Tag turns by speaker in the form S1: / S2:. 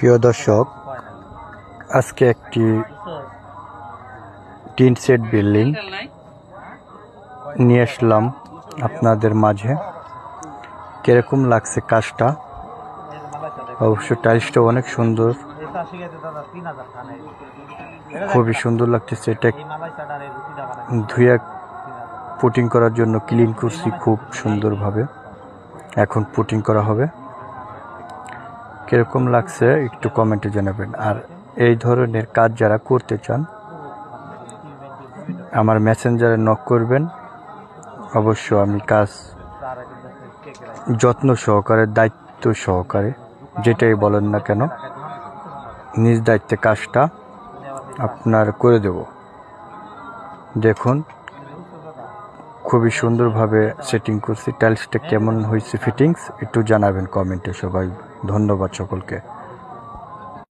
S1: প্রিয় দর্শক, আজকে একটি টিন সেট বিল্ডিং নিয়ে আসলাম আপনাদের মাঝে। কিরকম লাগছে কাজটা? অবশ্য টাইলসটা অনেক সুন্দর, খুবই সুন্দর লাগতেছে। এটা ধুয়ে পুটিং করার জন্য ক্লিন করছি খুব সুন্দরভাবে। এখন পুটিং করা হবে। কিরকম লাগছে একটু কমেন্টে জানাবেন। আর এই ধরনের কাজ যারা করতে চান আমার মেসেঞ্জারে নক করবেন। অবশ্য আমি কাজ যত্ন সহকারে, দায়িত্ব সহকারে, যেটাই বলেন না কেন, নিজ দায়িত্বে কাজটা আপনার করে দেব। দেখুন, খুবই সুন্দরভাবে সেটিং করছি। টাইলসটা কেমন হয়েছে ফিটিংস একটু জানাবেন কমেন্টে সবাই। ধন্যবাদ সকলকে।